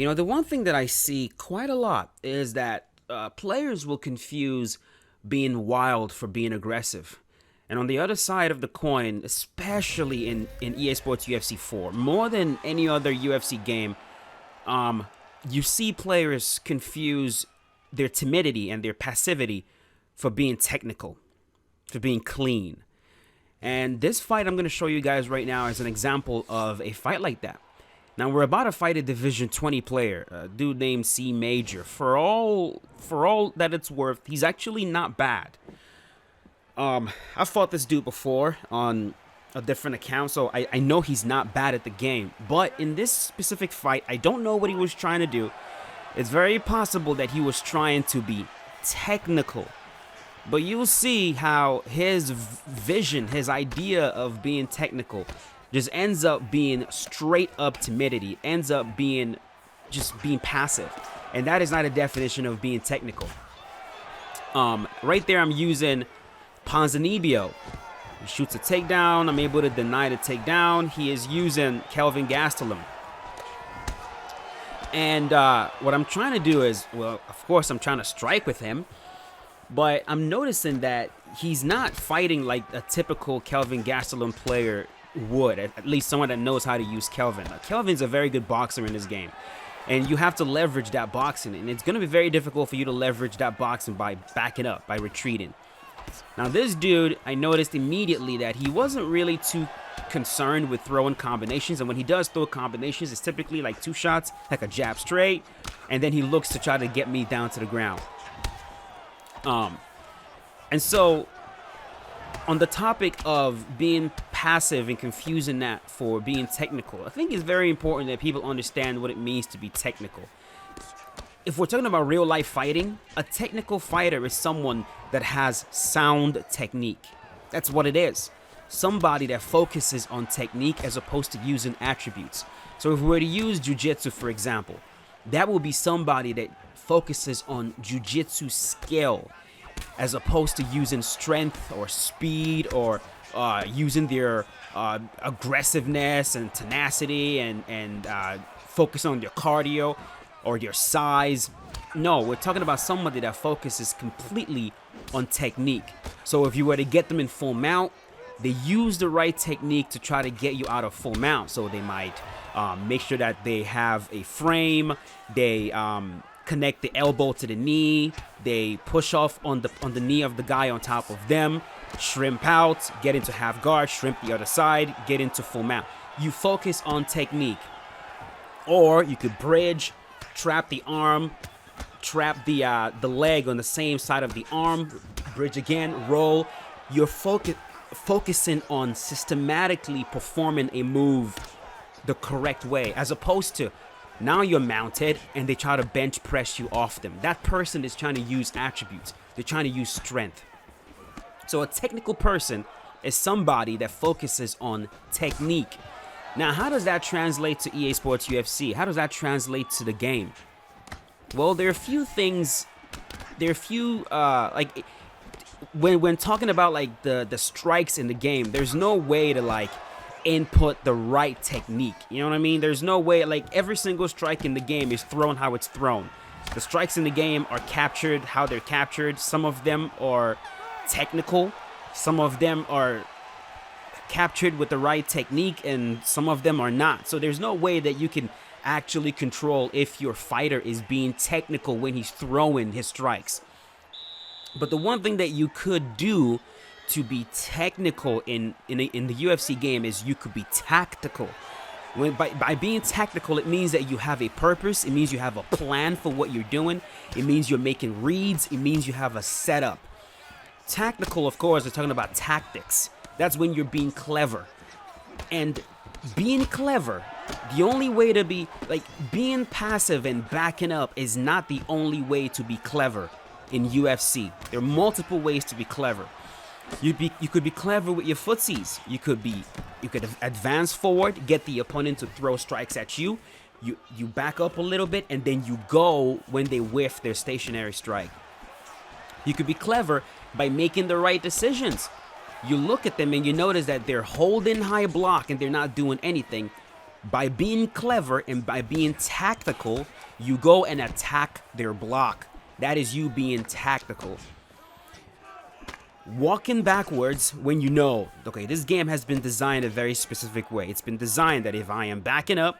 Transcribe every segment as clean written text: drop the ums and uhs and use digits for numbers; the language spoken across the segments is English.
The one thing that I see quite a lot is that players will confuse being wild for being aggressive. And on the other side of the coin, especially in EA Sports UFC 4, more than any other UFC game, you see players confuse their timidity and their passivity for being technical, for being clean. And this fight I'm going to show you guys right now is an example of a fight like that. Now we're about to fight a Division 20 player, a dude named C Major. For all that it's worth, he's actually not bad. I've fought this dude before on a different account, so I know he's not bad at the game. But in this specific fight, I don't know what he was trying to do. It's very possible that he was trying to be technical. But you'll see how his vision, his idea of being technical just ends up being straight up timidity, ends up being just being passive. And that is not a definition of being technical. Right there I'm using Ponzinibbio. He shoots a takedown. I'm able to deny the takedown. He is using Kelvin Gastelum. And what I'm trying to do is, well, of course I'm trying to strike with him. But I'm noticing that he's not fighting like a typical Kelvin Gastelum player would, at least someone that knows how to use Kelvin. Kelvin's a very good boxer in this game, and you have to leverage that boxing, and it's going to be very difficult for you to leverage that boxing by backing up, by retreating. Now this dude, I noticed immediately that he wasn't really too concerned with throwing combinations, and when he does throw combinations, it's typically like 2 shots, like a jab straight, and then he looks to try to get me down to the ground. And so on the topic of being passive and confusing that for being technical, I think it's very important that people understand what it means to be technical. If we're talking about real life fighting, a technical fighter is someone that has sound technique. That's what it is. Somebody that focuses on technique as opposed to using attributes. So if we were to use jiu-jitsu, for example, that will be somebody that focuses on jiu-jitsu skill as opposed to using strength or speed or using their aggressiveness and tenacity and focus on their cardio or your size. No, we're talking about somebody that focuses completely on technique. So if you were to get them in full mount, they use the right technique to try to get you out of full mount. So they might make sure that they have a frame, they connect the elbow to the knee, they push off on the knee of the guy on top of them, shrimp out, get into half guard, shrimp the other side, get into full mount. You focus on technique. Or you could bridge, trap the arm, trap the leg on the same side of the arm, bridge again, roll. You're focusing on systematically performing a move the correct way, as opposed to now you're mounted and they try to bench press you off them. That person is trying to use attributes. They're trying to use strength. So a technical person is somebody that focuses on technique. Now, how does that translate to EA Sports UFC? How does that translate to the game? Well, there are a few things. There are a few like when talking about like the strikes in the game, there's no way to like input the right technique. You know what I mean? There's no way, like every single strike in the game is thrown how it's thrown. The strikes in the game are captured how they're captured. Some of them are technical. Some of them are captured with the right technique and some of them are not. So there's no way that you can actually control if your fighter is being technical when he's throwing his strikes. But the one thing that you could do to be technical in the UFC game is you could be tactical. By being tactical, it means that you have a purpose. It means you have a plan for what you're doing. It means you're making reads. It means you have a setup. Tactical, of course, we're talking about tactics. That's when you're being clever. And being clever, the only way to be, like, being passive and backing up is not the only way to be clever in UFC. There are multiple ways to be clever. You could be clever with your footsies. You could advance forward, get the opponent to throw strikes at you. You back up a little bit, and then you go when they whiff their stationary strike. You could be clever by making the right decisions. You look at them and you notice that they're holding high block and they're not doing anything. By being clever and by being tactical, you go and attack their block. That is you being tactical. Walking backwards when you know, okay, this game has been designed a very specific way. It's been designed that if I am backing up,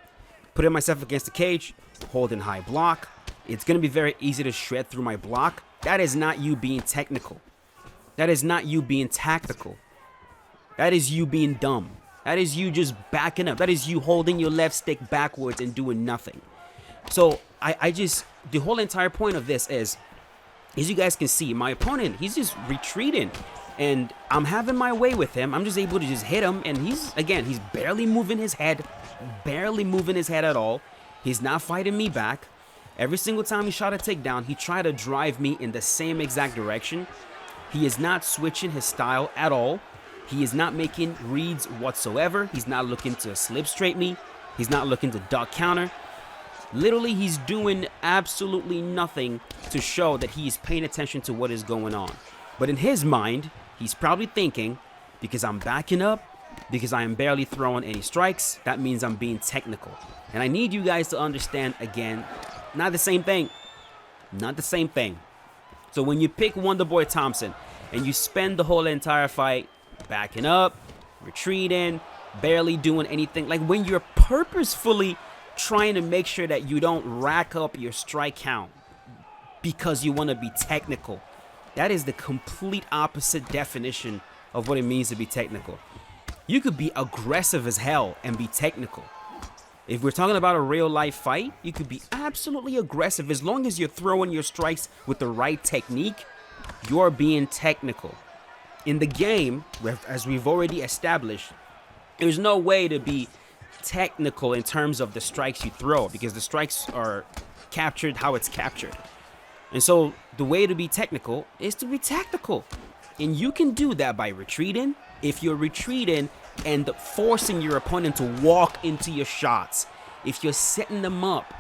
putting myself against the cage, holding high block, it's going to be very easy to shred through my block. That is not you being technical. That is not you being tactical. That is you being dumb. That is you just backing up. That is you holding your left stick backwards and doing nothing. So the whole entire point of this is, as you guys can see, my opponent, he's just retreating. And I'm having my way with him. I'm just able to just hit him. And he's barely moving his head. Barely moving his head at all. He's not fighting me back. Every single time he shot a takedown, he tried to drive me in the same exact direction. He is not switching his style at all. He is not making reads whatsoever. He's not looking to slip straight me. He's not looking to duck counter. Literally, he's doing absolutely nothing to show that he is paying attention to what is going on. But in his mind, he's probably thinking, because I'm backing up, because I am barely throwing any strikes, that means I'm being technical. And I need you guys to understand, again, not the same thing. Not the same thing. So when you pick Wonderboy Thompson and you spend the whole entire fight backing up, retreating, barely doing anything, like when you're purposefully trying to make sure that you don't rack up your strike count because you want to be technical, that is the complete opposite definition of what it means to be technical. You could be aggressive as hell and be technical. If we're talking about a real life fight, you could be absolutely aggressive. As long as you're throwing your strikes with the right technique, you're being technical. In the game, as we've already established, there's no way to be technical in terms of the strikes you throw, because the strikes are captured how it's captured. And so the way to be technical is to be tactical. And you can do that by retreating. If you're retreating and forcing your opponent to walk into your shots, if you're setting them up,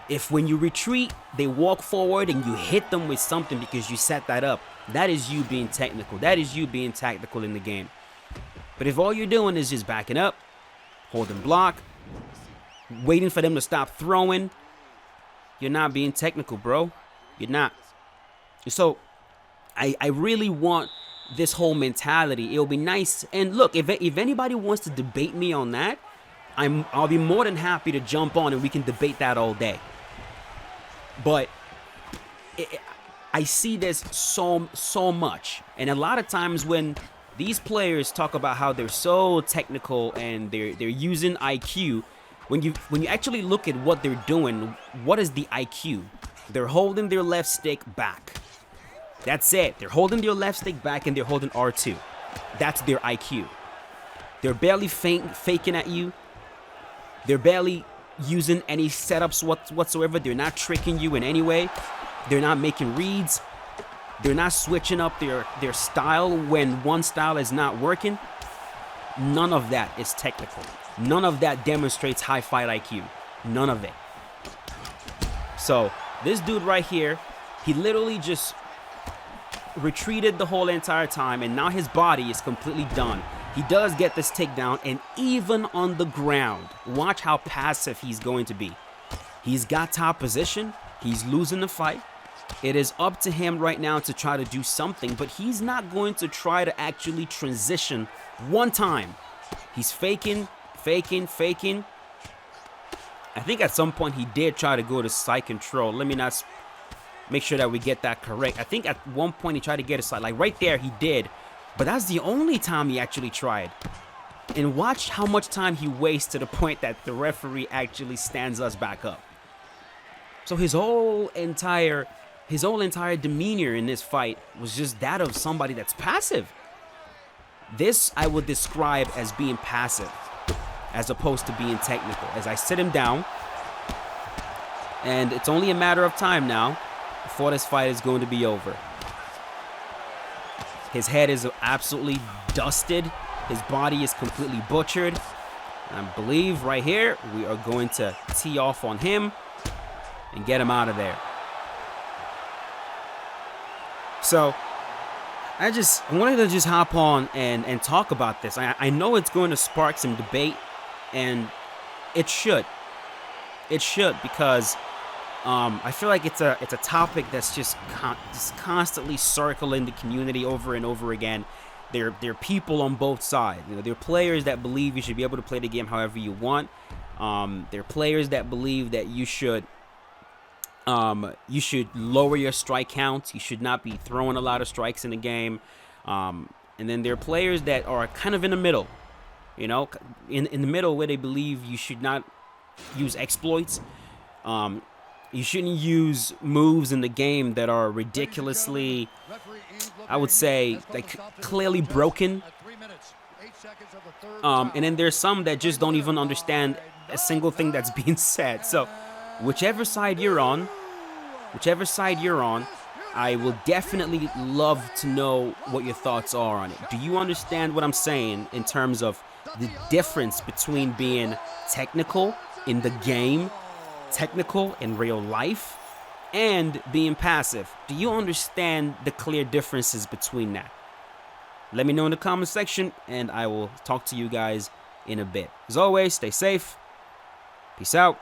if when you retreat, they walk forward and you hit them with something because you set that up, that is you being technical. That is you being tactical in the game. But if all you're doing is just backing up, holding block, waiting for them to stop throwing, you're not being technical, bro. You're not. So I really want this whole mentality. It'll be nice. And look, if anybody wants to debate me on that, I'll be more than happy to jump on and we can debate that all day. But I see this so much. And a lot of times when these players talk about how they're so technical and they're using IQ, when you actually look at what they're doing, what is the IQ? They're holding their left stick back. That's it. They're holding their left stick back and they're holding R2. That's their IQ. They're barely faking at you. They're barely using any setups whatsoever. They're not tricking you in any way. They're not making reads. They're not switching up their style when one style is not working. None of that is technical. None of that demonstrates high fight IQ. None of it. So this dude right here, he literally just retreated the whole entire time, and now his body is completely done. He does get this takedown, and even on the ground, watch how passive he's going to be. He's got top position. He's losing the fight. It is up to him right now to try to do something, but he's not going to try to actually transition one time. He's faking. I think at some point he did try to go to side control. Let me not make sure that we get that correct. I think at one point he tried to get a side, like right there he did, but that's the only time he actually tried. And watch how much time he wastes to the point that the referee actually stands us back up. So his whole entire demeanor in this fight was just that of somebody that's passive. This I would describe as being passive as opposed to being technical. As I sit him down, and it's only a matter of time now before this fight is going to be over. His head is absolutely dusted. His body is completely butchered. And I believe right here we are going to tee off on him and get him out of there. So I wanted to just hop on and talk about this. I know it's going to spark some debate, and It should. It should, because I feel like it's a topic that's just constantly circling the community over and over again. There are people on both sides. You know, there are players that believe you should be able to play the game however you want. There are players that believe that you should lower your strike counts. You should not be throwing a lot of strikes in the game. And then there are players that are kind of in the middle. You know, in the middle, where they believe you should not use exploits. You shouldn't use moves in the game that are ridiculously, I would say, like clearly broken. And then there's some that just don't even understand a single thing that's being said. So whichever side you're on, I will definitely love to know what your thoughts are on it. Do you understand what I'm saying in terms of the difference between being technical in the game, technical in real life, and being passive? Do you understand the clear differences between that? Let me know in the comment section, and I will talk to you guys in a bit. As always, stay safe. Peace out.